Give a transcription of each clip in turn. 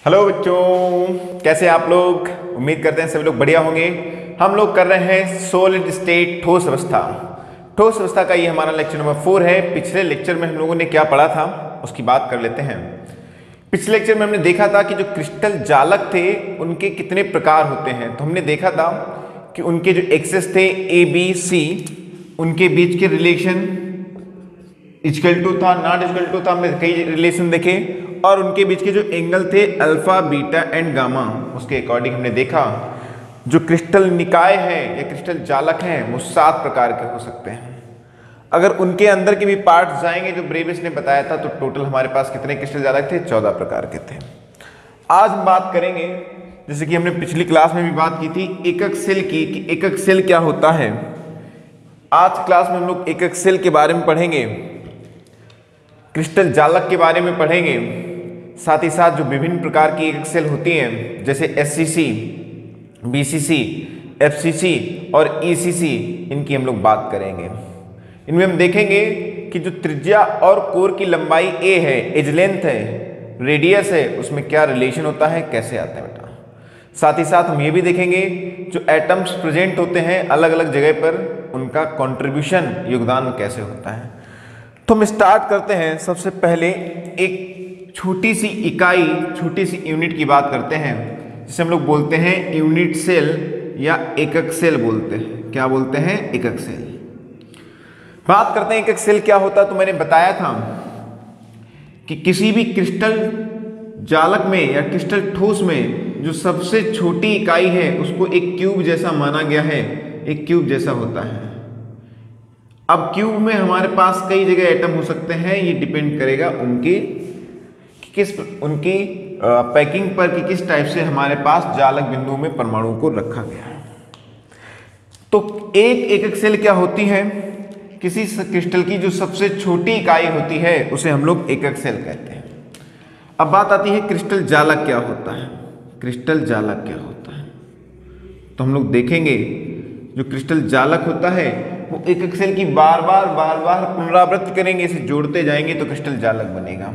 Hello बच्चों, कैसे आप लोग। उम्मीद करते हैं सभी लोग बढ़िया होंगे। हम लोग कर रहे हैं सॉलिड स्टेट ठोस अवस्था। ठोस अवस्था का ये हमारा लेक्चर नंबर 4 है। पिछले लेक्चर में हम लोगों ने क्या पढ़ा था उसकी बात कर लेते हैं। पिछले लेक्चर में हमने देखा था कि जो क्रिस्टल जालक थे उनके कितने प्रकार होते हैं। तो हमने देखा था कि उनके जो एक्सेस थे ए बी सी, उनके बीच के रिलेशन इक्वल टू था, नॉट इक्वल टू था, हमने कई रिलेशन देखे। और उनके बीच के जो एंगल थे अल्फा बीटा एंड गामा, उसके अकॉर्डिंग हमने देखा जो क्रिस्टल निकाय है या क्रिस्टल जालक हैं वो 7 प्रकार के हो सकते हैं। अगर उनके अंदर के भी पार्ट्स जाएंगे जो ब्रेविस ने बताया था तो टोटल हमारे पास कितने क्रिस्टल जालक थे? 14 प्रकार के थे। आज हम बात करेंगे, जैसे कि हमने पिछली क्लास में भी बात की थी, एकक सेल की, कि एकक सेल क्या होता है। आज क्लास में हम लोग एकक सेल के बारे में पढ़ेंगे, क्रिस्टल जालक के बारे में पढ़ेंगे, साथ ही साथ जो विभिन्न प्रकार की एकक सेल होती हैं जैसे एससीसी, बीसीसी, एफसीसी और ईसीसी, इनकी हम लोग बात करेंगे। इनमें हम देखेंगे कि जो त्रिज्या और कोर की लंबाई ए है, एज लेंथ है, रेडियस है, उसमें क्या रिलेशन होता है, कैसे आता है बेटा। साथ ही साथ हम ये भी देखेंगे जो एटम्स प्रेजेंट होते हैं अलग अलग जगह पर, उनका कंट्रीब्यूशन, योगदान कैसे होता है। तो हम स्टार्ट करते हैं। सबसे पहले एक छोटी सी इकाई, छोटी सी यूनिट की बात करते हैं, जिसे हम लोग बोलते हैं यूनिट सेल या एकक सेल बोलते हैं। क्या बोलते हैं? एकक सेल। बात करते हैं एकक सेल क्या होता है। तो मैंने बताया था कि किसी भी क्रिस्टल जालक में या क्रिस्टल ठोस में जो सबसे छोटी इकाई है उसको एक क्यूब जैसा माना गया है, एक क्यूब जैसा होता है। अब क्यूब में हमारे पास कई जगह एटम हो सकते हैं, ये डिपेंड करेगा उनकी पैकिंग पर कि किस टाइप से हमारे पास जालक बिंदु में परमाणु को रखा गया है। तो एक एकक सेल क्या होती है? किसी क्रिस्टल की जो सबसे छोटी इकाई होती है उसे हम लोग एकक सेल कहते हैं। अब बात आती है क्रिस्टल जालक क्या होता है। क्रिस्टल जालक क्या होता है तो हम लोग देखेंगे जो क्रिस्टल जालक होता है वो एकक सेल की बार बार पुनरावृत्ति करेंगे, इसे जोड़ते जाएंगे तो क्रिस्टल जालक बनेगा।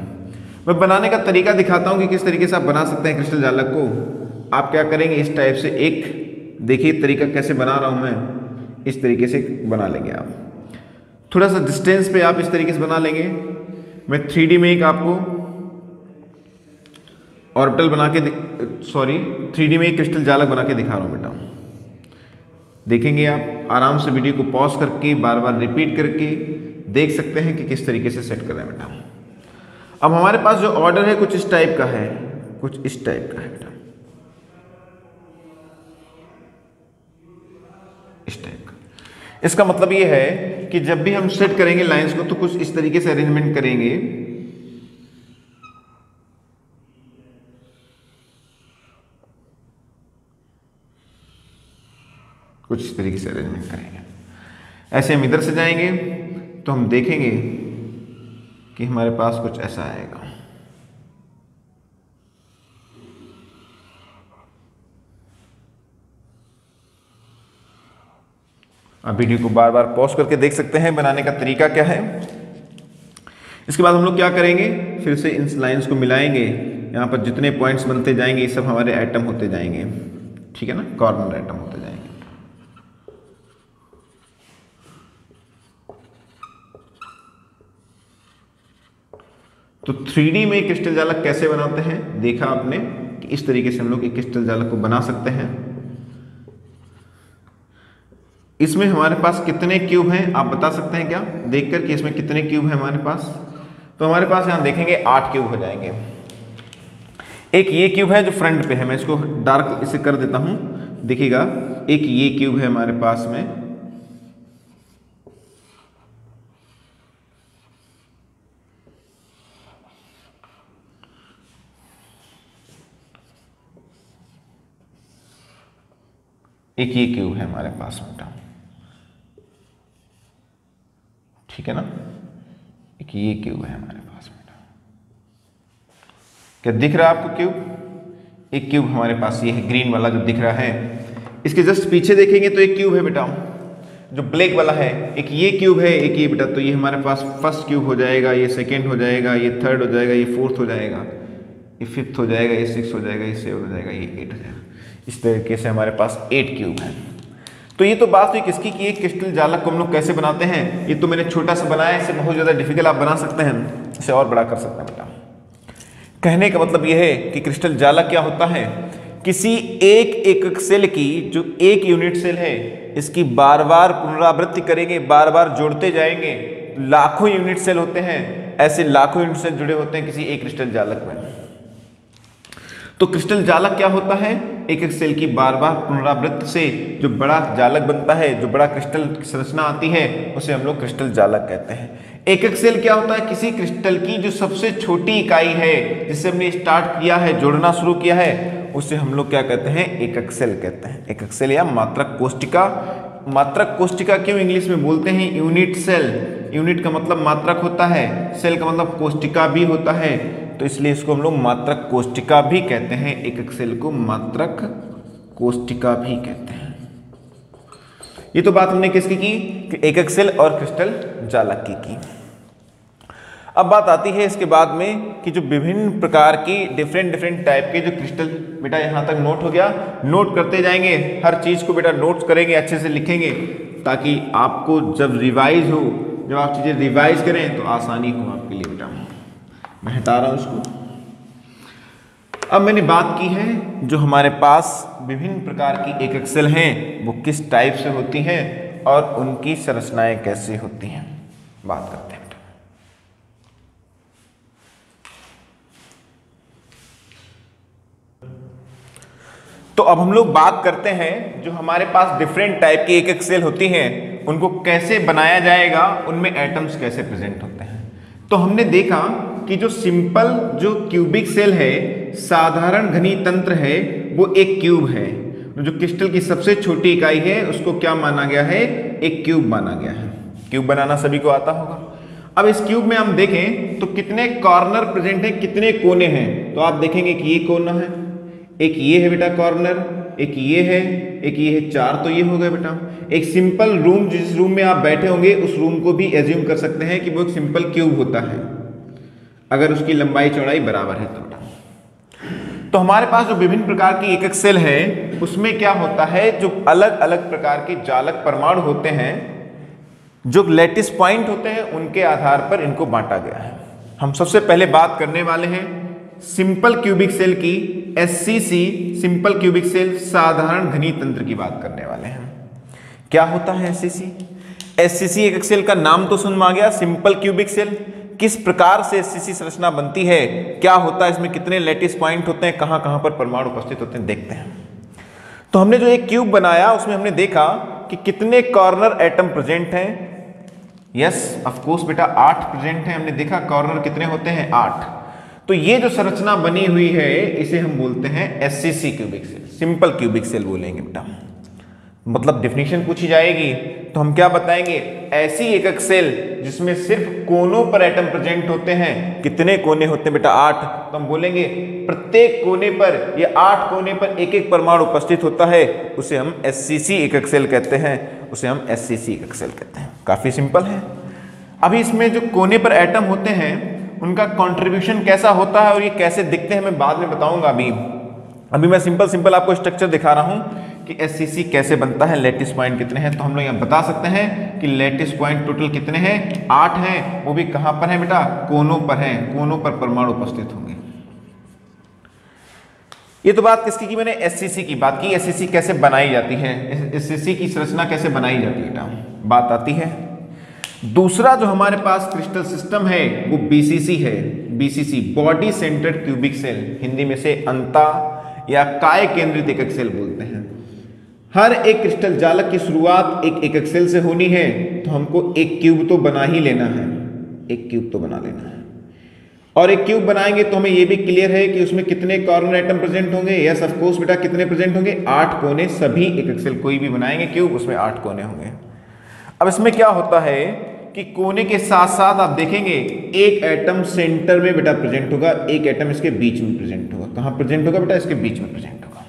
मैं बनाने का तरीका दिखाता हूं कि किस तरीके से आप बना सकते हैं क्रिस्टल जालक को। आप क्या करेंगे, इस टाइप से एक, देखिए तरीका कैसे बना रहा हूं मैं, इस तरीके से बना लेंगे आप। थोड़ा सा डिस्टेंस पे आप इस तरीके से बना लेंगे। मैं 3D में एक आपको ऑर्बिटल बना के 3D में एक क्रिस्टल जालक बना के दिखा रहा हूं बेटा। देखेंगे आप आराम से वीडियो को पॉज करके बार बार रिपीट करके देख सकते हैं कि किस तरीके से सेट कर रहे हैं बेटा। अब हमारे पास जो ऑर्डर है कुछ इस टाइप का है, कुछ इस टाइप का है बेटा, इस टाइप का। इसका मतलब ये है कि जब भी हम सेट करेंगे लाइंस को तो कुछ इस तरीके से अरेंजमेंट करेंगे। कुछ इस तरीके से अरेंजमेंट करेंगे। ऐसे हम इधर से जाएंगे तो हम देखेंगे कि हमारे पास कुछ ऐसा आएगा। आप वीडियो को बार बार पॉज करके देख सकते हैं बनाने का तरीका क्या है। इसके बाद हम लोग क्या करेंगे, फिर से इन लाइंस को मिलाएंगे। यहाँ पर जितने पॉइंट्स बनते जाएंगे ये सब हमारे एटम होते जाएंगे, ठीक है ना, कॉर्नर एटम होते जाएंगे। तो 3D में क्रिस्टल जालक कैसे बनाते हैं देखा आपने कि इस तरीके से हम लोग एक क्रिस्टल जालक को बना सकते हैं। इसमें हमारे पास कितने क्यूब हैं आप बता सकते हैं क्या, देखकर कि इसमें कितने क्यूब हैं हमारे पास? तो हमारे पास यहां देखेंगे 8 क्यूब हो जाएंगे। एक ये क्यूब है जो फ्रंट पे है, मैं इसको डार्क इसे कर देता हूं, देखिएगा। एक ये क्यूब है हमारे पास में, एक ये क्यूब है हमारे पास बेटा, ठीक है ना। एक ये क्यूब है हमारे पास बेटा। क्या दिख रहा है आपको क्यूब? एक क्यूब हमारे पास ये है, ग्रीन वाला जो दिख रहा है। इसके जस्ट पीछे देखेंगे तो एक क्यूब है बेटा जो ब्लैक वाला है। एक ये क्यूब है, एक ये बेटा। तो ये हमारे पास फर्स्ट क्यूब हो जाएगा, ये सेकेंड हो जाएगा, ये थर्ड हो जाएगा, ये फोर्थ हो जाएगा। ये 5th हो जाएगा, ये 6 हो जाएगा, ये 7 हो जाएगा, ये 8 हो जाएगा। इस तरीके से हमारे पास 8 क्यूब है। तो ये तो बात हुई किसकी कि एक क्रिस्टल जालक को हम लोग कैसे बनाते हैं। ये तो मैंने छोटा सा बनाया है, इसे बहुत ज़्यादा डिफिकल्ट आप बना सकते हैं, इसे और बड़ा कर सकते हैं बेटा। कहने का मतलब यह है कि क्रिस्टल जालक क्या होता है, किसी एक सेल की जो एक यूनिट सेल है इसकी बार बार पुनरावृत्ति करेंगे, बार बार जोड़ते जाएंगे, लाखों यूनिट सेल होते हैं, ऐसे लाखों यूनिट सेल जुड़े होते हैं किसी एक क्रिस्टल जालक में। तो क्रिस्टल जालक क्या होता है, एक सेल की बार बार पुनरावृत्ति से जो बड़ा जालक बनता है, जो बड़ा क्रिस्टल की संरचना आती है, उसे हम लोग क्रिस्टल जालक कहते हैं। एक सेल क्या होता है, किसी क्रिस्टल की जो सबसे छोटी इकाई है जिससे हमने स्टार्ट किया है, जोड़ना शुरू किया है, उसे हम लोग क्या कहते हैं, एकक सेल कहते हैं। एकक सेल या मात्रक कोष्टिका। मात्रक कोष्टिका क्यों इंग्लिश में बोलते हैं, यूनिट सेल। यूनिट का मतलब मात्रक होता है, सेल का मतलब कोष्टिका भी होता है, तो इसलिए इसको हम लोग मात्रक कोष्टिका भी कहते हैं। एकक सेल को मात्रक कोष्टिका भी कहते हैं। ये तो बात हमने किसकी की, कि एकक सेल और क्रिस्टल जालक की। अब बात आती है इसके बाद में कि जो विभिन्न प्रकार की डिफरेंट टाइप के जो क्रिस्टल, बेटा यहाँ तक नोट हो गया, नोट करते जाएंगे, हर चीज़ को बेटा नोट्स करेंगे, अच्छे से लिखेंगे, ताकि आपको जब रिवाइज हो, जब आप चीज़ें रिवाइज करें तो आसानी हो आपके लिए बेटा। मैं हटा रहा हूँ उसको। अब मैंने बात की है जो हमारे पास विभिन्न प्रकार की एकक सेल हैं वो किस टाइप से होती हैं और उनकी संरचनाएं कैसे होती हैं, बात करते हैं। तो अब हम लोग बात करते हैं जो हमारे पास डिफरेंट टाइप की एकक सेल होती हैं उनको कैसे बनाया जाएगा, उनमें एटम्स कैसे प्रेजेंट होते हैं। तो हमने देखा कि जो सिंपल जो क्यूबिक सेल है, साधारण घनी तंत्र है, वो एक क्यूब है। जो क्रिस्टल की सबसे छोटी इकाई है उसको क्या माना गया है, एक क्यूब माना गया है। क्यूब बनाना सभी को आता होगा। अब इस क्यूब में हम देखें तो कितने कॉर्नर प्रेजेंट हैं, कितने कोने हैं। तो आप देखेंगे कि ये कोना है, एक ये है बेटा कॉर्नर, एक ये है, एक ये है, 4 तो ये हो गए बेटा। एक सिंपल रूम, जिस रूम में आप बैठे होंगे उस रूम को भी एज्यूम कर सकते हैं कि वो एक सिंपल क्यूब होता है, अगर उसकी लंबाई चौड़ाई बराबर है तो बेटा। तो हमारे पास जो विभिन्न प्रकार की एकक सेल है उसमें क्या होता है, जो अलग अलग प्रकार के जालक परमाणु होते हैं, जो लैटिस पॉइंट होते हैं, उनके आधार पर इनको बांटा गया है। हम सबसे पहले बात करने वाले हैं सिंपल क्यूबिक सेल की, एससीसी, सिंपल क्यूबिक सेल, साधारण घनी तंत्र की बात करने वाले हैं। क्या होता है एससीसी? एससीसी एकक सेल का नाम तो सुन में आ गया, सिंपल क्यूबिक सेल। किस प्रकार से एससीसी संरचना बनती है, क्या होता है इसमें, कितने लैटिस पॉइंट होते हैं, कहां कहां पर परमाणु उपस्थित होते हैं, देखते हैं। तो हमने जो एक क्यूब बनाया उसमें हमने देखा कि कितने कॉर्नर एटम प्रेजेंट हैं। यस ऑफ कोर्स बेटा 8 प्रेजेंट हैं। हमने देखा कॉर्नर कितने होते हैं, 8। तो ये जो संरचना बनी हुई है इसे हम बोलते हैं SCC cubic cell, simple cubic cell बोलेंगे बेटा। मतलब डेफिनेशन पूछी जाएगी तो हम क्या बताएंगे, ऐसी एकक सेल जिसमें सिर्फ कोनों पर एटम प्रेजेंट होते हैं। कितने कोने होते हैं बेटा, 8। तो हम बोलेंगे प्रत्येक कोने पर, ये 8 कोने पर एक एक परमाणु उपस्थित होता है, उसे हम एससीसी एकक सेल कहते हैं, उसे हम एससीसी एकक सेल कहते हैं। काफी सिंपल है। अभी इसमें जो कोने पर एटम होते हैं उनका कंट्रीब्यूशन कैसा होता है और ये कैसे दिखते हैं मैं बाद में बताऊंगा। अभी मैं सिंपल आपको स्ट्रक्चर दिखा रहा हूं कि एससीसी कैसे बनता है, लैटिस पॉइंट कितने हैं। तो हम लोग यहाँ बता सकते हैं कि लैटिस पॉइंट टोटल कितने हैं, 8 हैं। वो भी कहां पर है बेटा, कोनों पर हैं, कोनों पर परमाणु उपस्थित होंगे। ये तो बात किसकी की मैंने, एससीसी की बात की। एससीसी कैसे बनाई जाती है, एससीसी की संरचना कैसे बनाई जाती है बेटा, बात आती है। दूसरा जो हमारे पास क्रिस्टल सिस्टम है वो बीसीसी है। BCC body centred cubic cell, Hindi में से अंता या काय केंद्रित एकक सेल बोलते हैं। हर एक क्रिस्टल जालक की शुरुआत एक एकक सेल से होनी है, तो हमको एक क्यूब तो बना ही लेना है, एक क्यूब तो बना लेना है। और एक क्यूब बनाएंगे तो हमें यह भी क्लियर है कि उसमें कितने कॉर्नर एटम प्रेजेंट होंगे। यस ऑफ कोर्स बेटा, कितने प्रेजेंट होंगे, 8 कोने। सभी एकक सेल कोई भी बनाएंगे क्यूब, उसमें 8 कोने होंगे। अब इसमें क्या होता है कि कोने के साथ साथ आप देखेंगे एक एटम सेंटर में बेटा प्रेजेंट होगा, एक एटम इसके बीच में प्रेजेंट होगा। कहां प्रेजेंट होगा बेटा, इसके बीच में प्रेजेंट होगा।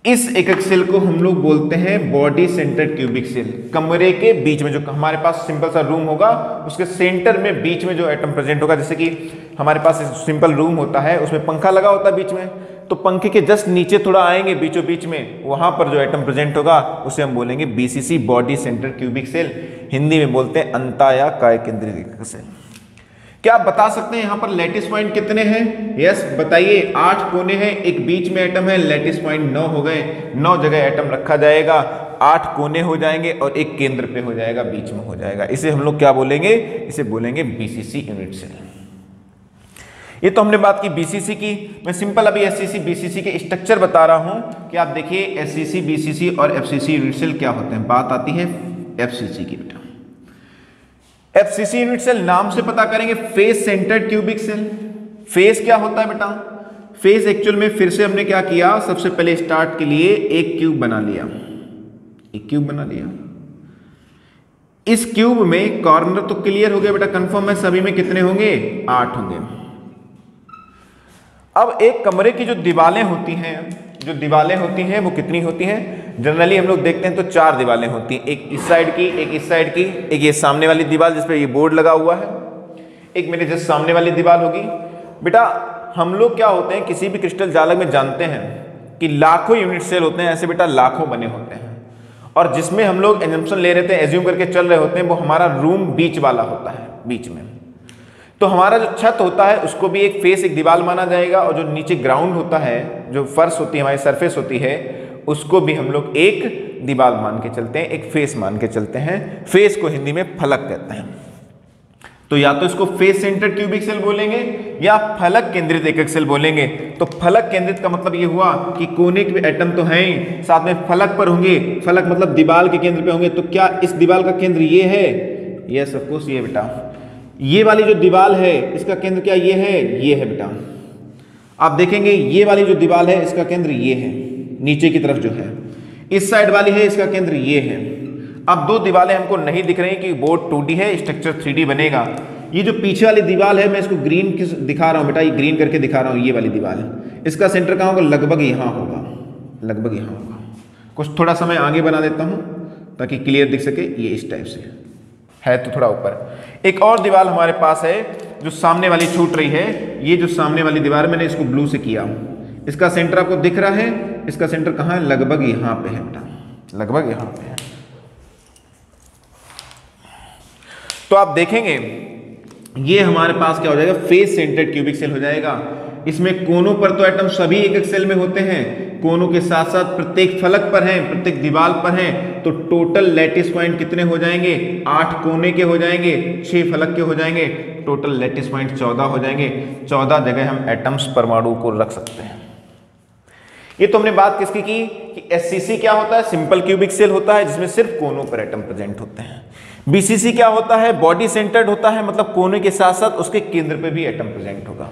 इस एकक सेल को हम लोग बोलते हैं बॉडी सेंटर्ड क्यूबिक सेल। कमरे के बीच में जो हमारे पास सिंपल सा रूम होगा उसके सेंटर में बीच में जो एटम प्रेजेंट होगा, जैसे कि हमारे पास सिंपल रूम होता है उसमें पंखा लगा होता है बीच में, तो पंखे के जस्ट नीचे थोड़ा आएंगे बीचों बीच में, वहां पर जो एटम प्रेजेंट होगा उसे हम बोलेंगे BCC body centred cubic cell. Hindi में बोलते हैं अंतःकाय केंद्रित एकक सेल। क्या आप बता सकते हैं यहां पर लैटिस पॉइंट कितने हैं? यस बताइए, 8 कोने हैं, एक बीच में एटम है, लैटिस पॉइंट 9 हो गए। 9 जगह एटम रखा जाएगा, 8 कोने हो जाएंगे और एक केंद्र पे हो जाएगा, बीच में हो जाएगा। इसे हम लोग क्या बोलेंगे? इसे बोलेंगे बीसीसी यूनिट सेल। ये तो हमने बात की बीसीसी की। मैं सिंपल अभी एससीसी बीसीसी के स्ट्रक्चर बता रहा हूं कि आप देखिए एससीसी बीसीसी और एफसीसी यूनिट सेल क्या होते हैं। बात आती है एफसीसी की। बेटा एफसीसी यूनिट सेल नाम से पता करेंगे, face centred cubic cell. Face क्या होता है बेटा? फेस एक्चुअल में फिर से हमने क्या किया, सबसे पहले स्टार्ट के लिए एक क्यूब बना लिया, एक क्यूब बना लिया। इस क्यूब में कॉर्नर तो क्लियर हो गया बेटा, कंफर्म है सभी में कितने होंगे? 8 होंगे। अब एक कमरे की जो दीवारें होती हैं, वो कितनी होती हैं? जनरली हम लोग देखते हैं तो 4 दीवारें होती हैं, एक इस साइड की, एक इस साइड की, एक ये सामने वाली दीवार जिस पे ये बोर्ड लगा हुआ है, एक मेरे जस्ट सामने वाली दीवार होगी। बेटा हम लोग क्या होते हैं, किसी भी क्रिस्टल जालक में जानते हैं कि लाखों यूनिट सेल होते हैं, ऐसे बेटा लाखों बने होते हैं, और जिसमें हम लोग एजम्पशन ले रहे थे, एज्यूम करके चल रहे होते हैं, वो हमारा रूम बीच वाला होता है, बीच में। तो हमारा जो छत होता है उसको भी एक फेस, एक दीवार माना जाएगा, और जो नीचे ग्राउंड होता है, जो फर्श होती है, हमारी सरफेस होती है, उसको भी हम लोग एक दीवार मान के चलते हैं, एक फेस मान के चलते हैं। फेस को हिंदी में फलक कहते हैं। तो या तो इसको फेस सेंटर्ड क्यूबिक सेल बोलेंगे या फलक केंद्रित एकक सेल बोलेंगे। तो फलक केंद्रित का मतलब ये हुआ कि कोने के एटम तो हैं ही, साथ में फलक पर होंगे। फलक मतलब दीवार के केंद्र पे होंगे। तो क्या इस दीवार का केंद्र ये है? यस ऑफ कोर्स ये बेटा। ये वाली जो दीवार है इसका केंद्र क्या ये है? ये है बेटा। आप देखेंगे ये वाली जो दीवार है इसका केंद्र ये है, नीचे की तरफ जो है। इस साइड वाली है इसका केंद्र ये है। अब 2 दीवारें हमको नहीं दिख रही कि बोर्ड 2D है, स्ट्रक्चर 3D बनेगा। ये जो पीछे वाली दीवार है, मैं इसको ग्रीन दिखा रहा हूं बेटा, ये ग्रीन करके दिखा रहा हूं। ये वाली दीवार है, इसका सेंटर कहाँ होगा? लगभग यहाँ होगा, लगभग यहाँ होगा। कुछ थोड़ा समय आगे बना देता हूं ताकि क्लियर दिख सके। ये इस टाइप से है, तो थोड़ा ऊपर। एक और दीवार हमारे पास है जो सामने वाली छूट रही है। ये जो सामने वाली दीवार, मैंने इसको ब्लू से किया। इसका सेंटर आपको दिख रहा है, इसका सेंटर कहाँ है? लगभग यहाँ पे है बेटा, लगभग यहाँ पे है। तो आप देखेंगे ये हमारे पास क्या हो जाएगा? फेस सेंटर्ड क्यूबिक सेल हो जाएगा। इसमें कोनों पर तो एटम सभी एकक सेल में होते हैं, कोनों के साथ साथ प्रत्येक फलक पर हैं, प्रत्येक दीवार पर हैं। तो टोटल लैटिस पॉइंट कितने हो जाएंगे? 8 कोने के हो जाएंगे, 6 फलक के हो जाएंगे। टोटल लैटिस पॉइंट 14 हो जाएंगे। 14 जगह हम एटम्स, परमाणु को रख सकते हैं। ये तो हमने बात किसकी की कि एससीसी क्या होता है? सिंपल क्यूबिक सेल होता है जिसमें सिर्फ कोनों पर एटम प्रेजेंट होते हैं। बीसीसी क्या होता है? बॉडी सेंटर्ड होता है, मतलब कोने के साथ साथ उसके केंद्र पे भी एटम प्रेजेंट होगा।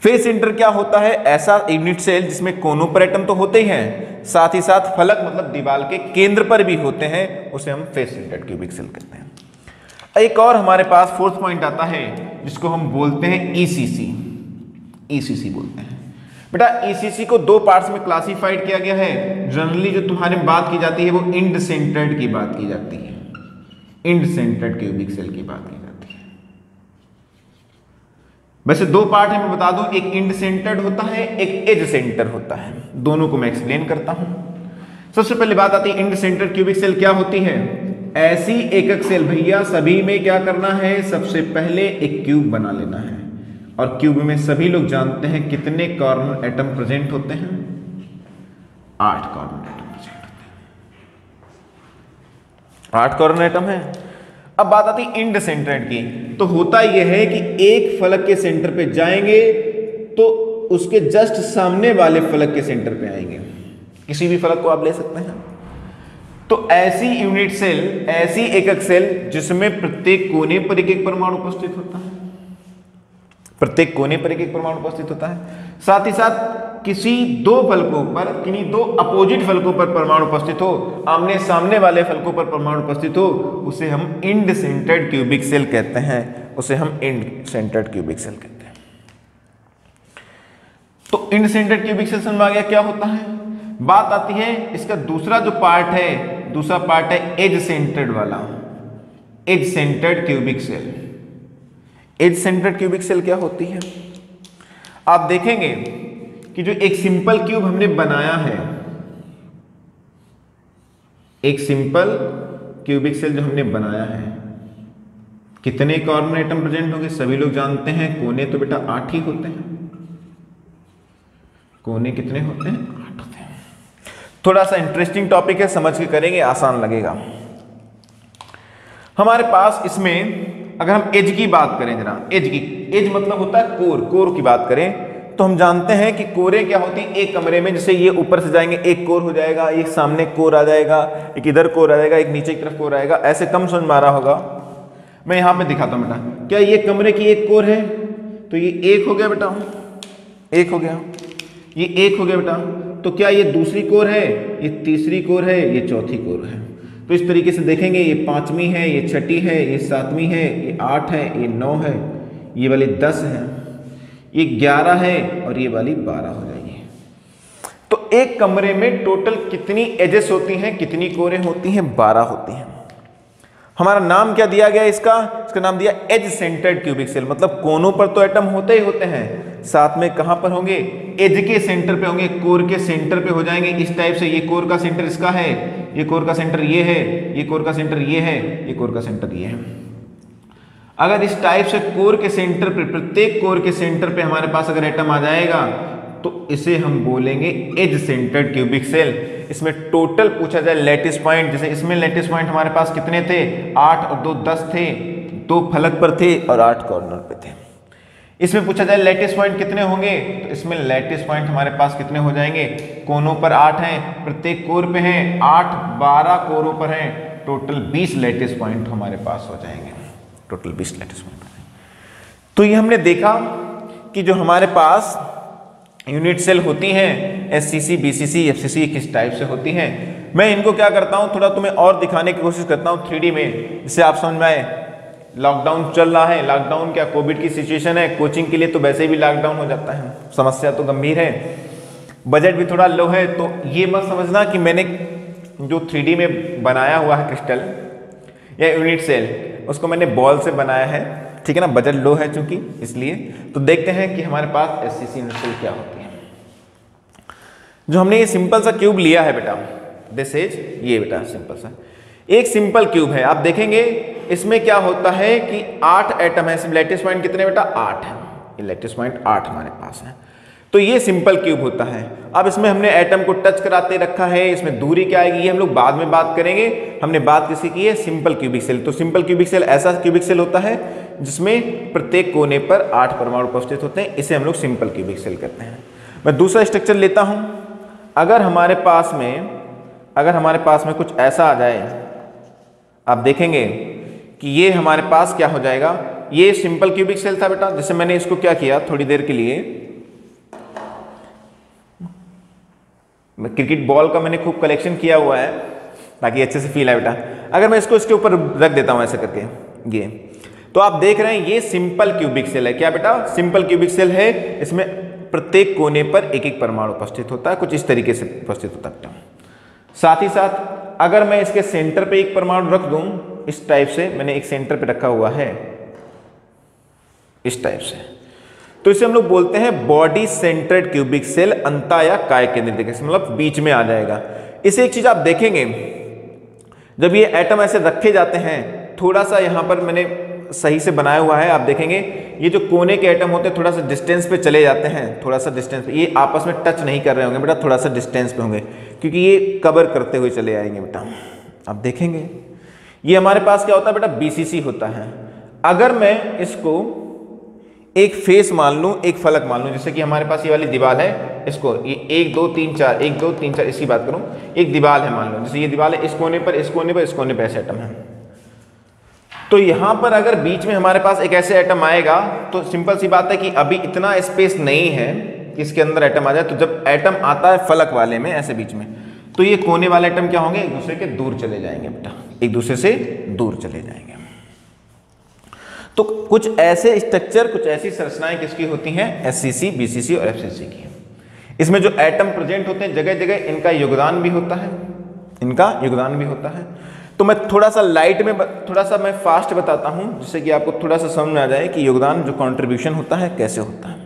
फेस सेंटर क्या होता है? ऐसा यूनिट सेल जिसमें कोनों पर एटम तो होते ही हैं, साथ ही साथ फलक मतलब दीवार के केंद्र पर भी होते हैं, उसे हम फेस सेंटर्ड क्यूबिक सेल कहते हैं। एक और हमारे पास 4th पॉइंट आता है जिसको हम बोलते हैं ईसीसी। ईसीसी बोलते हैं बेटा। ईसीसी को 2 पार्ट्स में क्लासिफाइड किया गया है। जनरली जो तुम्हारे बात की जाती है वो इंड सेंटर्ड की बात की जाती है, इंड सेंटर्ड क्यूबिक सेल की बात की जाती है। वैसे 2 पार्ट है, मैं बता दूं, एक इंड सेंटर्ड होता है, एक एज सेंटर होता है। दोनों को मैं एक्सप्लेन करता हूं। सबसे पहले बात आती है इंड सेंटर्ड क्यूबिक सेल क्या होती है? ऐसी एकक सेल भैया, सभी में क्या करना है? सबसे पहले एक क्यूब बना लेना है, और क्यूब में सभी लोग जानते हैं कितने कॉर्नर एटम प्रेजेंट होते हैं? 8 कॉर्नर एटम प्रेजेंट होते हैं। 8 कॉर्नर एटम है। अब बात आती है इंड सेंटर्ड की। तो होता यह है कि एक फलक के सेंटर पे जाएंगे तो उसके जस्ट सामने वाले फलक के सेंटर पे आएंगे। किसी भी फलक को आप ले सकते हैं। तो ऐसी यूनिट सेल, ऐसी एकक सेल जिसमें प्रत्येक कोने पर एक परमाणु उपस्थित होता है, प्रत्येक कोने पर एक परमाणु उपस्थित होता है। साथ ही साथ किसी 2 फलकों पर, किन्हीं 2 अपोजिट फलकों पर परमाणु उपस्थित हो, आमने सामने वाले फलकों पर परमाणु उपस्थित हो, उसे हम इंड सेंटर्ड क्यूबिक सेल कहते हैं। उसे हम इंड सेंटर्ड क्यूबिक सेल कहते हैं। तो इंड सेंटर्ड क्यूबिक सेल समझ में आ गया क्या होता है? बात आती है इसका दूसरा जो पार्ट है, दूसरा पार्ट है एज सेंटर्ड वाला, edge centred cubic cell. Edge centred cubic cell क्या होती है? आप देखेंगे कि जो एक सिंपल क्यूब हमने बनाया है, एक सिंपल क्यूबिक सेल जो हमने बनाया है, कितने कॉर्नर एटम प्रेजेंट होंगे? सभी लोग जानते हैं कोने तो बेटा 8 ही होते हैं। कोने कितने होते हैं? 8 होते हैं। थोड़ा सा इंटरेस्टिंग टॉपिक है, समझ के करेंगे आसान लगेगा। हमारे पास इसमें अगर हम एज की बात करें, जरा एज की, एज मतलब होता है कोर, कोर की बात करें तो हम जानते हैं कि कोरें क्या होती है एक कमरे में, जैसे ये ऊपर से जाएंगे एक कोर हो जाएगा, एक सामने कोर आ जाएगा, एक इधर कोर आ जाएगा, एक नीचे की तरफ कोर आएगा, ऐसे कम समझ में आ रहा होगा। मैं यहां पे दिखाता हूं बेटा, क्या ये कमरे की एक कोर है? तो ये एक हो गया बेटा, एक हो गया, ये एक हो गया बेटा। तो क्या ये दूसरी कोर है? ये तीसरी कोर है, ये चौथी कोर है। तो इस तरीके से देखेंगे, ये 5वीं है, ये 6ठी है, ये 7वीं है, ये 8 है, ये 9 है, ये वाली 10 है, ये 11 है और ये वाली 12 हो जाएगी। तो एक कमरे में टोटल कितनी एजेस होती हैं, कितनी कोरें होती हैं? 12 होती हैं। हमारा नाम क्या दिया गया इसका? इसका नाम दिया एज सेंटर्ड क्यूबिक सेल। मतलब कोनों पर तो एटम होते ही होते हैं, साथ में कहां पर होंगे? एज के सेंटर पे होंगे, कोर के सेंटर पे हो जाएंगे। इस टाइप से ये कोर का सेंटर इसका है, ये कोर का सेंटर ये है, ये कोर का सेंटर ये है, ये कोर का सेंटर ये है। अगर इस टाइप से कोर के सेंटर पे, प्रत्येक कोर के सेंटर पे हमारे पास अगर एटम आ जाएगा तो इसे हम बोलेंगे एज सेंटर्ड क्यूबिक सेल। इसमें टोटल पूछा जाए लैटिस पॉइंट, जैसे इसमें लैटिस पॉइंट हमारे पास कितने थे? 8 और 2 10 थे, 2 फलक पर थे और 8 कॉर्नर पे थे। इसमें पूछा जाए लैटिस पॉइंट कितने होंगे, तो इसमें लैटिस पॉइंट हमारे पास कितने हो जाएंगे? कोनों पर 8 हैं, प्रत्येक कोर पे हैं 8, 12 कोरों पर हैं, टोटल 20 लैटिस पॉइंट हमारे पास हो जाएंगे, टोटल 20 लैटिस पॉइंट। तो ये हमने देखा कि जो हमारे पास यूनिट सेल होती हैं, एससीसी, बीसीसी, एफसीसी, किस टाइप से होती हैं। मैं इनको क्या करता हूं, थोड़ा तुम्हें और दिखाने की कोशिश करता हूं 3D में, जिससे आप समझ में आए। लॉकडाउन चल रहा है, लॉकडाउन क्या कोविड की सिचुएशन है, कोचिंग के लिए तो वैसे भी लॉकडाउन हो जाता है, समस्या तो गंभीर है, बजट भी थोड़ा लो है। तो ये मत समझना कि मैंने जो 3D में बनाया हुआ है क्रिस्टल या यूनिट सेल, उसको मैंने बॉल से बनाया है, ठीक है ना, बजट लो है चूंकि, इसलिए। तो देखते हैं कि हमारे पास एससीसी यूनिट सेल क्या होती है। जो हमने ये सिंपल सा क्यूब लिया है बेटा, दिस इज, ये बेटा सिंपल सा एक सिंपल क्यूब है। आप देखेंगे इसमें क्या होता है कि 8 एटम है, इसमें लैटिस पॉइंट कितने बेटा? 8 है, ये लैटिस पॉइंट 8 हमारे पास है। तो ये सिंपल क्यूब होता है। अब इसमें हमने एटम को टच कराते रखा है, इसमें दूरी क्या आएगी ये हम लोग बाद में बात करेंगे। हमने बात किसी की है? Simple cubic cell. तो सिंपल क्यूबिक सेल ऐसा क्यूबिक सेल होता है जिसमें प्रत्येक कोने पर 8 परमाणु उपस्थित होते हैं, इसे हम लोग सिंपल क्यूबिक सेल कहते हैं। मैं दूसरा स्ट्रक्चर लेता हूं। अगर हमारे पास में कुछ ऐसा आ जाए, आप देखेंगे कि ये हमारे पास क्या हो जाएगा, ये सिंपल क्यूबिक सेल था बेटा। जैसे मैंने इसको क्या किया, थोड़ी देर के लिए क्रिकेट बॉल का मैंने खूब कलेक्शन किया हुआ है ताकि अच्छे से फील आए बेटा। अगर मैं इसको इसके ऊपर रख देता हूं ऐसे करके, ये तो आप देख रहे हैं ये सिंपल क्यूबिक सेल है। क्या बेटा? सिंपल क्यूबिक सेल है। इसमें प्रत्येक कोने पर एक एक परमाणु उपस्थित होता है, कुछ इस तरीके से उपस्थित होता है। साथ ही साथ अगर मैं इसके सेंटर पे एक परमाणु रख दूं, इस टाइप से मैंने एक सेंटर पे रखा हुआ है, इस टाइप से, तो इसे हम लोग बोलते हैं बॉडी सेंटर्ड क्यूबिक सेल, अंता या काय केंद्रित, मतलब बीच में आ जाएगा। इसे एक चीज आप देखेंगे, जब ये एटम ऐसे रखे जाते हैं, थोड़ा सा यहां पर मैंने सही से बनाया हुआ है, आप देखेंगे ये जो कोने के एटम होते हैं थोड़ा सा डिस्टेंस पे चले जाते हैं, थोड़ा सा डिस्टेंस पे, ये आपस में टच नहीं कर रहे होंगे बेटा, थोड़ा सा डिस्टेंस पे होंगे क्योंकि ये कवर करते हुए चले आएंगे बेटा। आप देखेंगे ये हमारे पास क्या होता है बेटा? बीसीसी होता है। अगर मैं इसको एक फेस मान लूं, एक फलक मान लूं, जैसे कि हमारे पास ये वाली दीवार है, इसको ये 1 2 3 4 1 2 3 4 इसकी बात करूं, एक दीवार है मान लो, जैसे ये दीवार है, इस कोने पर इस कोने पर इस कोने पर ऐसे एटम है। तो यहां पर अगर बीच में हमारे पास एक ऐसे एटम आएगा तो सिंपल सी बात है कि अभी इतना स्पेस नहीं है कि इसके अंदर एटम आ जाए। तो जब एटम आता है फलक वाले में ऐसे बीच में, तो ये कोने वाले एटम क्या होंगे? एक दूसरे के दूर चले जाएंगे बेटा, एक दूसरे से दूर चले जाएंगे। तो कुछ ऐसे स्ट्रक्चर, कुछ ऐसी संरचनाएं किसकी होती हैं? एससीसी, बीसीसी और एफसीसी की। इसमें जो एटम प्रेजेंट होते हैं जगह जगह इनका योगदान भी होता है, इनका योगदान भी होता है। तो मैं थोड़ा सा लाइट में थोड़ा सा मैं फास्ट बताता हूं जिससे कि आपको थोड़ा सा समझ में आ जाए कि योगदान जो कंट्रीब्यूशन होता है कैसे होता है।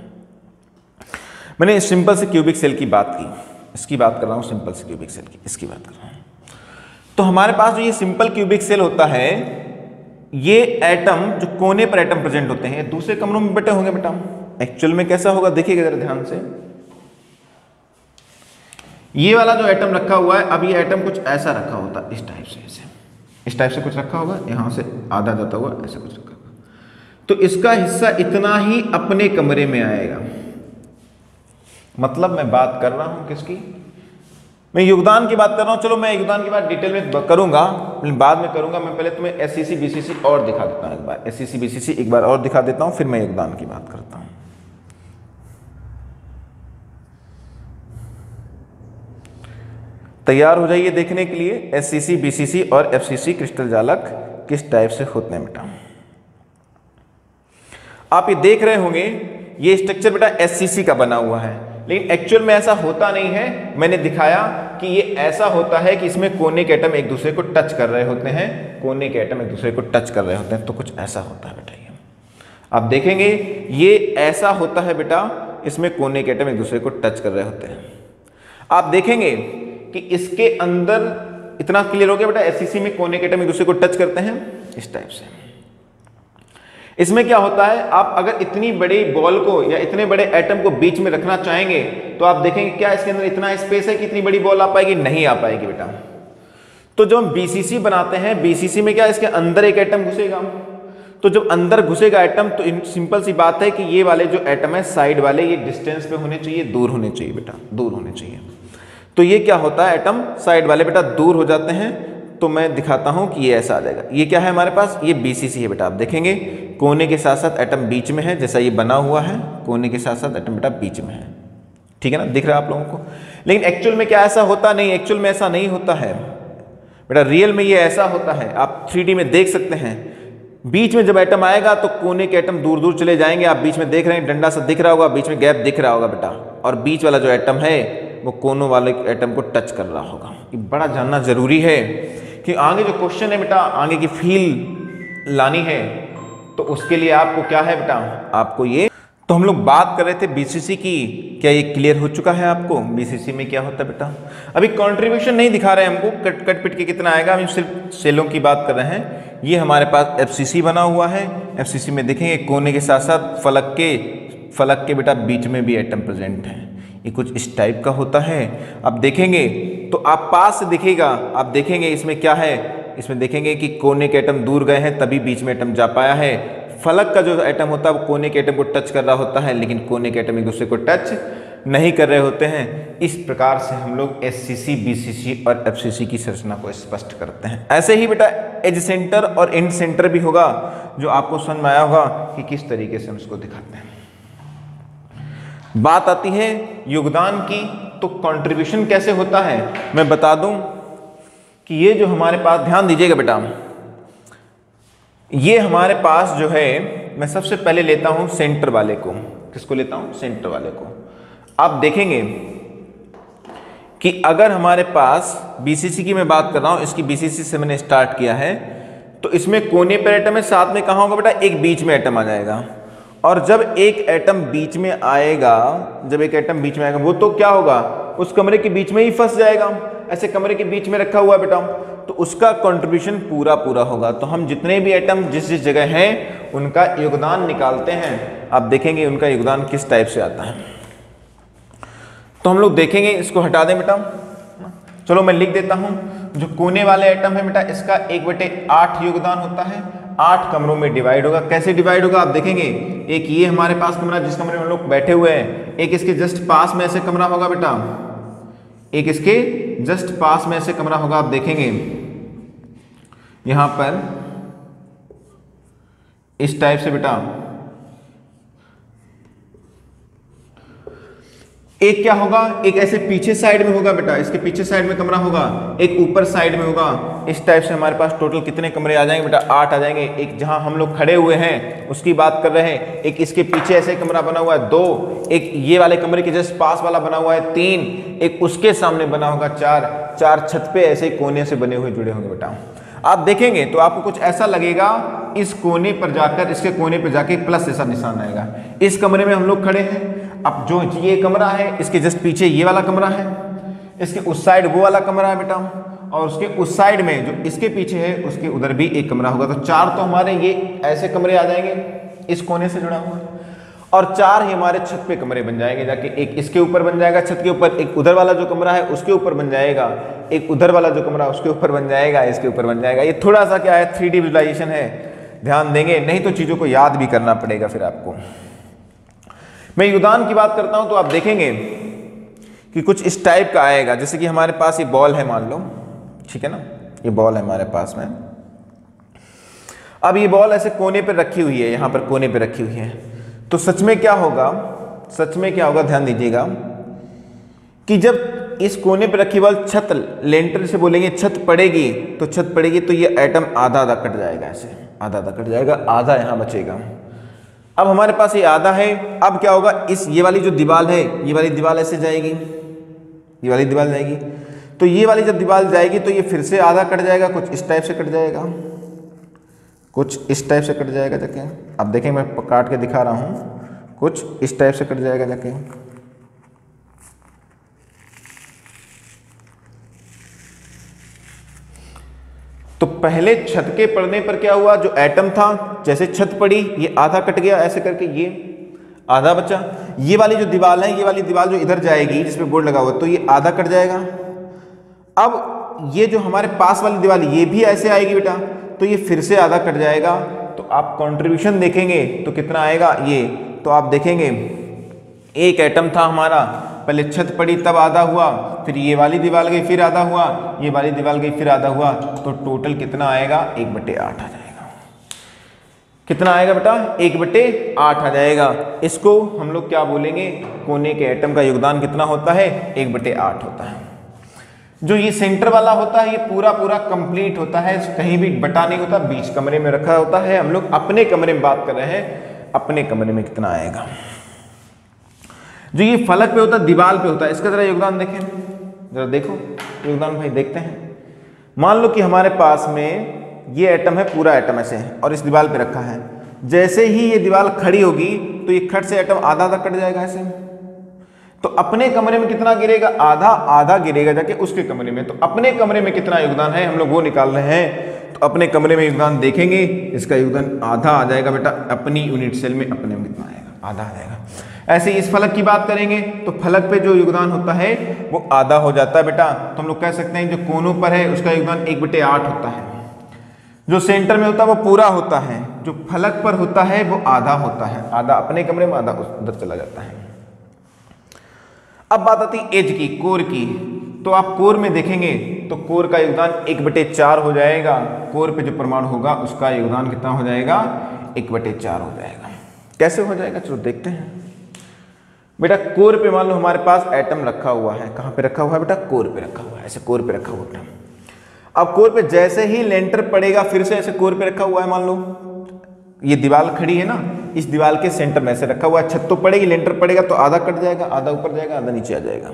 मैंने सिंपल से क्यूबिक सेल की बात की, इसकी बात कर रहा हूं, सिंपल से क्यूबिक सेल की इसकी बात कर रहा हूं। तो हमारे पास जो ये सिंपल क्यूबिक सेल होता है, ये एटम जो कोने पर एटम प्रेजेंट होते हैं दूसरे कमरों में बटे होंगे बेटा। एक्चुअल में कैसा होगा देखिएगा जरा ध्यान से, ये वाला जो एटम रखा हुआ है, अब ये एटम कुछ ऐसा रखा होता है, इस टाइप से, ऐसे इस टाइप से कुछ रखा होगा, यहां से आधा जाता हुआ ऐसे कुछ रखा होगा। तो इसका हिस्सा इतना ही अपने कमरे में आएगा। मतलब मैं बात कर रहा हूं किसकी, मैं योगदान की बात कर रहा हूं। चलो मैं योगदान की बात डिटेल में करूंगा, बाद में करूंगा। मैं पहले तुम्हें एससीसी बीसीसी और दिखा देता हूं, एक बार एससीसी बीसीसी एक बार और दिखा देता हूं, फिर मैं योगदान की बात करता हूं। तैयार हो जाइए देखने के लिए एससीसी बीसीसी और एफसीसी क्रिस्टल जालक किस टाइप से होते हैं बेटा। आप ये देख रहे होंगे ये स्ट्रक्चर बेटा एससीसी का बना हुआ है, लेकिन एक्चुअल में ऐसा होता नहीं है। मैंने दिखाया कि ये ऐसा होता है कि इसमें कोने के एटम एक दूसरे को टच कर रहे होते हैं, कोने के एटम एक दूसरे को टच कर रहे होते हैं, तो कुछ ऐसा होता है बेटा। ये आप देखेंगे ये ऐसा होता है बेटा, इसमें कोने के एटम एक दूसरे को टच कर रहे होते हैं। आप देखेंगे कि इसके अंदर इतना क्लियर हो गया बेटा, एससीसी में कोने के एटम एक दूसरे को टच करते हैं इस टाइप से। इसमें क्या होता है, आप अगर इतनी बड़ी बॉल को या इतने बड़े एटम को बीच में रखना चाहेंगे तो आप देखेंगे क्या इसके अंदर इतना स्पेस है कि इतनी बड़ी बॉल आ पाएगी, नहीं आ पाएगी बेटा। तो जब हम बीसीसी बनाते हैं, बीसीसी में क्या इसके अंदर एक एटम घुसेगा, तो जब अंदर घुसेगा एटम तो सिंपल सी बात है कि ये वाले जो एटम है साइड वाले ये डिस्टेंस पे होने चाहिए, दूर होने चाहिए बेटा, दूर होने चाहिए। तो ये क्या होता है, एटम साइड वाले बेटा दूर हो जाते हैं। तो मैं दिखाता हूं कि ये ऐसा आ जाएगा। ये क्या है हमारे पास, ये बीसीसी है बेटा। आप देखेंगे कोने के साथ साथ एटम बीच में है, जैसा ये बना हुआ है, कोने के साथ साथ एटम बेटा बीच में है, ठीक है ना, दिख रहा है आप लोगों को। लेकिन एक्चुअल में क्या ऐसा होता नहीं, एक्चुअल में ऐसा नहीं होता है बेटा। रियल में ये ऐसा होता है, आप 3D में देख सकते हैं। बीच में जब एटम आएगा तो कोने के एटम दूर दूर चले जाएंगे। आप बीच में देख रहे हैं डंडा सा दिख रहा होगा, बीच में गैप दिख रहा होगा बेटा, और बीच वाला जो एटम है वो कोनों वाले एटम को टच कर रहा होगा। ये बड़ा जानना जरूरी है कि आगे जो क्वेश्चन है बेटा, आगे की फील लानी है तो उसके लिए आपको क्या है बेटा, आपको ये। तो हम लोग बात कर रहे थे बीसीसी की, क्या ये क्लियर हो चुका है आपको बीसीसी में क्या होता है बेटा। अभी कंट्रीब्यूशन नहीं दिखा रहे हैं हमको, कट पिट के कितना आएगा, हम सिर्फ सेलों की बात कर रहे हैं। ये हमारे पास एफसीसी बना हुआ है। एफसीसी में देखेंगे कोने के साथ साथ फलक के बेटा बीच में भी एटम प्रेजेंट है। ये कुछ इस टाइप का होता है। अब देखेंगे तो आप पास से दिखेगा, आप देखेंगे इसमें क्या है, इसमें देखेंगे कि कोने के एटम दूर गए हैं तभी बीच में एटम जा पाया है। फलक का जो एटम होता है वो कोने के एटम को टच कर रहा होता है, लेकिन कोने के एटम एक दूसरे को टच नहीं कर रहे होते हैं। इस प्रकार से हम लोग एससीसी, बीसीसी और एफसीसी की संरचना को स्पष्ट करते हैं। ऐसे ही बेटा एज सेंटर और एंड सेंटर भी होगा, जो आपको समझ में आया होगा कि किस तरीके से हम इसको दिखाते हैं। बात आती है योगदान की, तो कंट्रीब्यूशन कैसे होता है मैं बता दूं कि ये जो हमारे पास, ध्यान दीजिएगा बेटा, ये हमारे पास जो है, मैं सबसे पहले लेता हूं सेंटर वाले को। किसको लेता हूं, सेंटर वाले को। आप देखेंगे कि अगर हमारे पास बीसीसी की मैं बात कर रहा हूं, इसकी बीसीसी से मैंने स्टार्ट किया है, तो इसमें कोने पर एटम है, साथ में कहां होगा बेटा, एक बीच में एटम आ जाएगा। और जब एक एटम बीच में आएगा, जब एक एटम बीच में आएगा, वो तो क्या होगा, उस कमरे के बीच में ही फंस जाएगा। ऐसे कमरे के बीच में रखा हुआ है बेटा, तो उसका कंट्रीब्यूशन पूरा होगा। तो हम जितने भी एटम जिस जिस जगह हैं उनका योगदान निकालते हैं। आप देखेंगे उनका योगदान किस टाइप से आता है। तो हम लोग देखेंगे, इसको हटा दें बेटा, चलो मैं लिख देता हूं। जो कोने वाले एटम है बेटा, इसका 1/8 योगदान होता है, 8 कमरों में डिवाइड होगा। कैसे डिवाइड होगा आप देखेंगे, एक ये हमारे पास कमरा जिस कमरे में हम लोग बैठे हुए हैं, एक इसके जस्ट पास में ऐसे कमरा होगा बेटा, एक इसके जस्ट पास में ऐसे कमरा होगा। आप देखेंगे यहां पर इस टाइप से बेटा, एक क्या होगा, एक ऐसे पीछे साइड में होगा बेटा, इसके पीछे साइड में कमरा होगा, एक ऊपर साइड में होगा। इस टाइप से हमारे पास टोटल कितने कमरे आ जाएंगे बेटा, 8 आ जाएंगे। एक जहां हम लोग खड़े हुए हैं उसकी बात कर रहे हैं, एक इसके पीछे ऐसे कमरा बना हुआ है 2, एक ये वाले कमरे के जस्ट पास वाला बना हुआ है 3, एक उसके सामने बना होगा 4 छत पे ऐसे कोने से बने हुए जुड़े होंगे बेटा। आप देखेंगे तो आपको कुछ ऐसा लगेगा, इस कोने पर जाकर इसके कोने पर जाके प्लस जैसा निशान आएगा। इस कमरे में हम लोग खड़े हैं, अब जो ये कमरा है इसके जस्ट पीछे ये वाला कमरा है, इसके उस साइड वो वाला कमरा है बेटा, और उसके उस साइड में जो इसके पीछे है उसके उधर भी एक कमरा होगा। तो 4 तो हमारे ये ऐसे कमरे आ जाएंगे इस कोने से जुड़ा हुआ, और 4 ही हमारे छत पे कमरे बन जाएंगे जाके। एक इसके ऊपर बन जाएगा छत के ऊपर, एक उधर वाला जो कमरा है उसके ऊपर बन जाएगा, एक उधर वाला जो कमरा उसके ऊपर बन जाएगा, इसके ऊपर बन जाएगा। ये थोड़ा सा क्या है 3D विजुअलाइजेशन है, ध्यान देंगे, नहीं तो चीजों को याद भी करना पड़ेगा फिर आपको। मैं योगदान की बात करता हूं तो आप देखेंगे कि कुछ इस टाइप का आएगा, जैसे कि हमारे पास ये बॉल है मान लो, ठीक है ना, ये बॉल है हमारे पास में। अब ये बॉल ऐसे कोने पे रखी हुई है, यहां पर कोने पे रखी हुई है, तो सच में क्या होगा, ध्यान दीजिएगा कि जब इस कोने पे रखी बॉल छत लेंटर से बोलेंगे छत पड़ेगी, तो ये एटम आधा आधा कट जाएगा, ऐसे आधा आधा कट जाएगा, आधा यहां बचेगा। अब हमारे पास ये आधा है, अब क्या होगा, ये वाली जो दीवार है, ये वाली दीवार ऐसे जाएगी, ये वाली दीवार जाएगी, तो ये वाली जब दीवार जाएगी तो ये फिर से आधा कट जाएगा, कुछ इस टाइप से कट जाएगा, कुछ इस टाइप से कट जाएगा जाके। अब देखें मैं काट के दिखा रहा हूं, कुछ इस टाइप से कट जाएगा जाके। तो पहले छत के पड़ने पर क्या हुआ, जो एटम था जैसे छत पड़ी ये आधा कट गया, ऐसे करके ये आधा बचा। ये वाली जो दीवार है, ये वाली दीवार जो इधर जाएगी जिसपे बोर्ड लगा हुआ, तो ये आधा कट जाएगा। अब ये जो हमारे पास वाली दीवार ये भी ऐसे आएगी बेटा, तो ये फिर से आधा कट जाएगा। तो आप कंट्रीब्यूशन देखेंगे तो कितना आएगा ये, तो आप देखेंगे एक एटम था हमारा, पहले छत पड़ी तब आधा हुआ, फिर ये वाली दीवार गई फिर आधा हुआ, ये वाली दीवार गई फिर आधा हुआ, तो टोटल कितना आएगा 1/8 आ जाएगा। कितना आएगा बेटा 1/8 आ जाएगा। इसको हम लोग क्या बोलेंगे, कोने के एटम का योगदान कितना होता है 1/8 होता है। जो ये सेंटर वाला होता है ये पूरा पूरा कंप्लीट होता है, कहीं भी बटा नहीं होता, बीच कमरे में रखा होता है। हम लोग अपने कमरे में बात कर रहे हैं, अपने कमरे में कितना आएगा। जो ये फलक पे होता है, दीवार पे होता है, इसका जरा योगदान देखें, जरा देखो योगदान भाई, देखते हैं। मान लो कि हमारे पास में ये एटम है, पूरा एटम ऐसे है और इस दीवार पे रखा है, जैसे ही ये दीवार खड़ी होगी तो ये खट से एटम आधा आधा कट जाएगा ऐसे। तो अपने कमरे में कितना गिरेगा, आधा आधा गिरेगा जाके उसके कमरे में। तो अपने कमरे में कितना योगदान है हम लोग वो निकाल रहे हैं। तो अपने कमरे में योगदान देखेंगे, इसका योगदान आधा आ जाएगा बेटा, अपनी यूनिट सेल में अपने में कितना आएगा, आधा आ जाएगा। ऐसे इस फलक की बात करेंगे तो फलक पे जो योगदान होता है वो आधा हो जाता है बेटा। तो हम लोग कह सकते हैं जो कोनों पर है उसका योगदान 1/8 होता है, जो सेंटर में होता है वो पूरा होता है, जो फलक पर होता है वो आधा होता है, आधा अपने कमरे में आधा उधर चला जाता है। अब बात आती है एज की, कोर की। तो आप कोर में देखेंगे तो कोर का योगदान 1/4 हो जाएगा। कोर पे जो परमाणु होगा उसका योगदान कितना हो जाएगा 1/4 हो जाएगा। कैसे हो जाएगा चलो देखते हैं बेटा। कोर पे मान लो हमारे पास एटम रखा हुआ है, कहाँ पे रखा हुआ है बेटा, कोर पे रखा हुआ है, ऐसे कोर पे रखा हुआ है। अब कोर पे जैसे ही लेंटर पड़ेगा फिर से ऐसे कोर पे रखा हुआ है, मान लो ये दीवार खड़ी है ना, इस दीवार के सेंटर में ऐसे रखा हुआ है। छत तो पड़ेगी, लेंटर पड़ेगा तो आधा कट जाएगा, आधा ऊपर जाएगा, आधा नीचे आ जाएगा।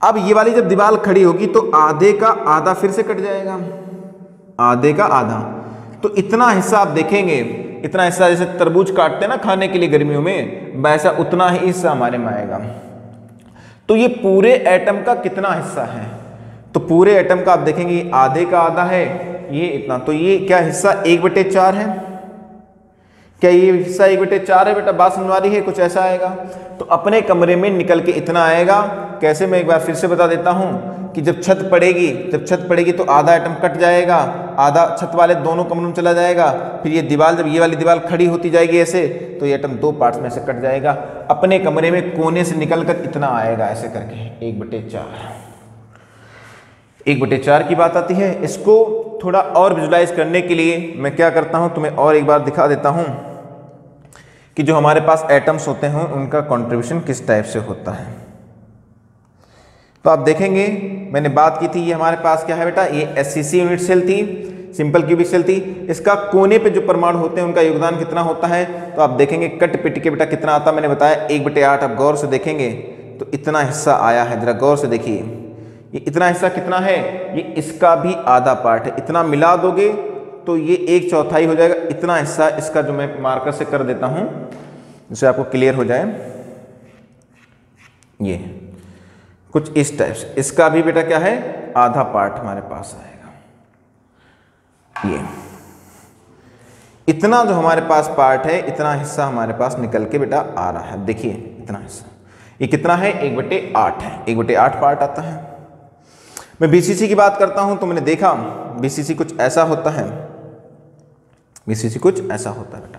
अब ये वाली जब दीवार खड़ी होगी तो आधे का आधा फिर से कट जाएगा, आधे का आधा। तो इतना हिस्सा आप देखेंगे, इतना हिस्सा जैसे तरबूज काटते हैं ना खाने के लिए गर्मियों में, वैसा उतना ही हिस्सा हमारे में आएगा। तो ये पूरे एटम का कितना हिस्सा है, तो पूरे एटम का आप देखेंगे आधे का आधा है, ये इतना। तो ये क्या हिस्सा 1/4 है, क्या ये हिस्सा 1/4 है बेटा, बात समझ आ रही है, कुछ ऐसा आएगा। तो अपने कमरे में निकल के इतना आएगा। कैसे, मैं एक बार फिर से बता देता हूं कि जब छत पड़ेगी तो आधा एटम कट जाएगा, आधा छत वाले दोनों कमरों में चला जाएगा। फिर ये दीवार, जब ये वाली दीवार खड़ी होती जाएगी ऐसे, तो ये एटम 2 पार्ट्स में से कट जाएगा। अपने कमरे में कोने से निकलकर इतना आएगा ऐसे करके 1/4। 1/4 की बात आती है। इसको थोड़ा और विजुलाइज करने के लिए मैं क्या करता हूं, तुम्हें और एक बार दिखा देता हूं कि जो हमारे पास एटम्स होते हैं उनका कंट्रीब्यूशन किस टाइप से होता है। तो आप देखेंगे मैंने बात की थी, ये हमारे पास क्या है बेटा, ये SCC यूनिट सेल थी, सिंपल क्यूबिक सेल थी। इसका कोने पे जो परमाणु होते हैं उनका योगदान कितना होता है, तो आप देखेंगे कट पिट के बेटा कितना आता है, मैंने बताया 1/8। आप गौर से देखेंगे तो इतना हिस्सा आया है, जरा गौर से देखिए ये इतना हिस्सा कितना है, ये इसका भी आधा पार्ट है। इतना मिला दोगे तो ये 1/4 हो जाएगा। इतना हिस्सा इसका जो मैं मार्कर से कर देता हूं जिससे आपको क्लियर हो जाए, ये कुछ इस टाइप से, इसका भी बेटा क्या है, आधा पार्ट हमारे पास आएगा। ये इतना जो हमारे पास पार्ट है, इतना हिस्सा हमारे पास निकल के बेटा आ रहा है। देखिए इतना हिस्सा, ये कितना है, 1/8 है, 1/8 पार्ट आता है। मैं BCC की बात करता हूं तो मैंने देखा BCC कुछ ऐसा होता है, BCC कुछ ऐसा होता है बेटा।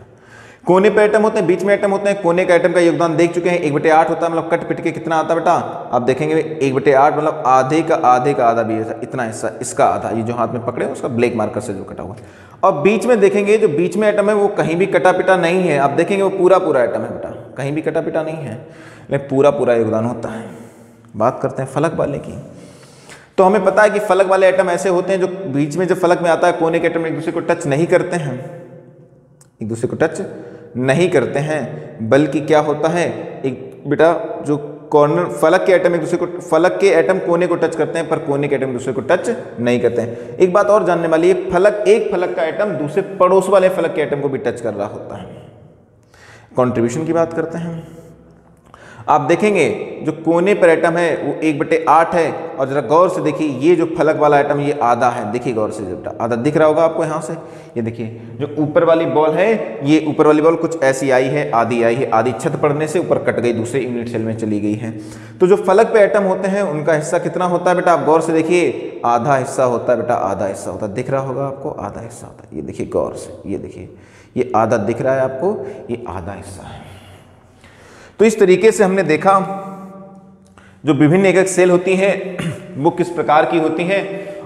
कोने पे एटम होते हैं, बीच में एटम होते हैं, कोने का एटम का योगदान देख चुके हैं, 1/8 होता है, मतलब कट पिट के कितना आता है बेटा, आप देखेंगे 1/8 मतलब आधे का आधा भी है, इतना हिस्सा इसका आधा, ये जो हाथ में पकड़े उसका ब्लैक मार्कर से जो कटा हुआ। और बीच में देखेंगे जो बीच में एटम है वो कहीं भी कटा पिटा नहीं है, आप देखेंगे वो पूरा एटम है बेटा, कहीं भी कटा पिटा नहीं है, लेकिन पूरा योगदान होता है। बात करते हैं फलक वाले की, तो हमें पता है कि फलक वाले एटम ऐसे होते हैं जो बीच में, जो फलक में आता है, कोने के एटम एक दूसरे को टच नहीं करते हैं, एक दूसरे को टच नहीं करते हैं, बल्कि क्या होता है, एक बेटा जो कॉर्नर फलक के एटम एक दूसरे को, फलक के एटम कोने को टच करते हैं पर कोने के एटम दूसरे को टच नहीं करते हैं। एक बात और जानने वाली है, एक फलक का एटम दूसरे पड़ोस वाले फलक के एटम को भी टच कर रहा होता है। कंट्रीब्यूशन की बात करते हैं, आप देखेंगे जो कोने पर एटम है वो 1/8 है, और जरा गौर से देखिए ये जो फलक वाला एटम ये आधा है, देखिए गौर से, बेटा आधा दिख रहा होगा आपको यहाँ से, ये देखिए जो ऊपर वाली बॉल है, ये ऊपर वाली बॉल कुछ ऐसी आई है, आधी छत पड़ने से ऊपर कट गई, दूसरे यूनिट सेल में चली गई है। तो जो फलक पे एटम होते हैं उनका हिस्सा कितना होता है बेटा, आप गौर से देखिए, आधा हिस्सा होता है बेटा, आधा हिस्सा होता है, दिख रहा होगा आपको, आधा हिस्सा होता है, ये देखिए गौर से, ये देखिए ये आधा दिख रहा है आपको, ये आधा हिस्सा है। तो इस तरीके से हमने देखा जो विभिन्न एकक सेल होती हैं वो किस प्रकार की होती हैं,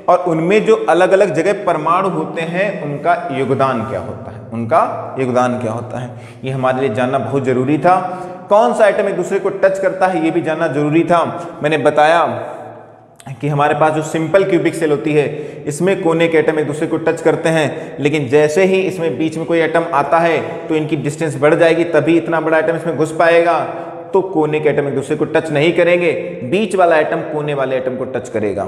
और उनमें जो अलग अलग जगह परमाणु होते हैं उनका योगदान क्या होता है, ये हमारे लिए जानना बहुत जरूरी था। कौन सा आइटम एक दूसरे को टच करता है ये भी जानना जरूरी था। मैंने बताया कि हमारे पास जो सिंपल क्यूबिक सेल होती है इसमें कोने के एटम एक दूसरे को टच करते हैं, लेकिन जैसे ही इसमें बीच में कोई एटम आता है तो इनकी डिस्टेंस बढ़ जाएगी, तभी इतना बड़ा एटम इसमें घुस पाएगा। तो कोने के एटम एक दूसरे को टच नहीं करेंगे, बीच वाला एटम कोने वाले एटम को टच करेगा,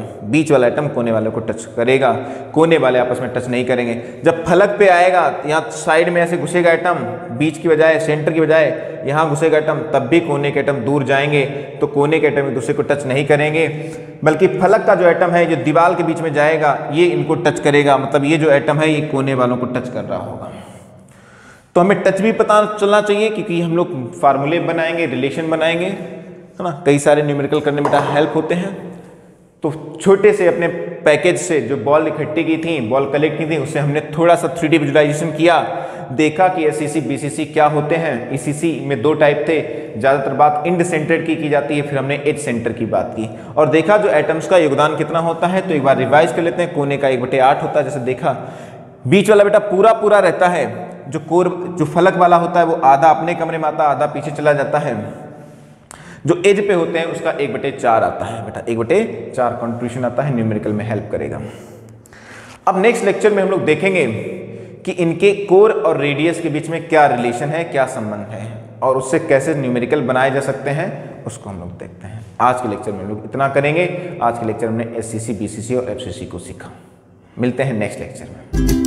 कोने वाले आपस में टच नहीं करेंगे। जब फलक पे आएगा, यहाँ साइड में ऐसे घुसेगा एटम, बीच की बजाय, सेंटर की बजाय यहाँ घुसेगा एटम, तब भी कोने के एटम दूर जाएंगे, तो कोने के एटम एक दूसरे को टच नहीं करेंगे, बल्कि फलक का जो एटम है जो दीवार के बीच में जाएगा ये इनको टच करेगा, मतलब ये जो एटम है ये कोने वालों को टच कर रहा होगा। तो हमें टच भी पता चलना चाहिए, क्योंकि हम लोग फार्मूले बनाएंगे, रिलेशन बनाएंगे, है ना, कई सारे न्यूमेरिकल करने में हेल्प होते हैं। तो छोटे से अपने पैकेज से जो बॉल इकट्ठी की थी, बॉल कलेक्ट की थी, उससे हमने थोड़ा सा 3D विजुअलाइजेशन किया, देखा कि SCC BCC क्या होते हैं। ECC में 2 टाइप थे, ज़्यादातर बात इंड सेंटर्ड की जाती है, फिर हमने एज सेंटर की बात की और देखा जो एटम्स का योगदान कितना होता है। तो एक बार रिवाइज कर लेते हैं। कोने का 1/8 होता है, जैसे देखा, बीच वाला बेटा पूरा रहता है, जो फलक वाला होता है वो आधा अपने कमरे में आता है, आधा पीछे चला जाता है। जो एज पे होते हैं उसका 1/4 आता है बेटा, 1/4 कंट्रीब्यूशन आता है, न्यूमेरिकल में हेल्प करेगा। अब नेक्स्ट लेक्चर में हम लोग देखेंगे कि इनके कोर और रेडियस के बीच में क्या रिलेशन है, क्या संबंध है, और उससे कैसे न्यूमेरिकल बनाए जा सकते हैं, उसको हम लोग देखते हैं। आज के लेक्चर में हम लोग इतना करेंगे। आज के लेक्चर में SCC, BCC और FCC को सीखा। मिलते हैं नेक्स्ट लेक्चर में।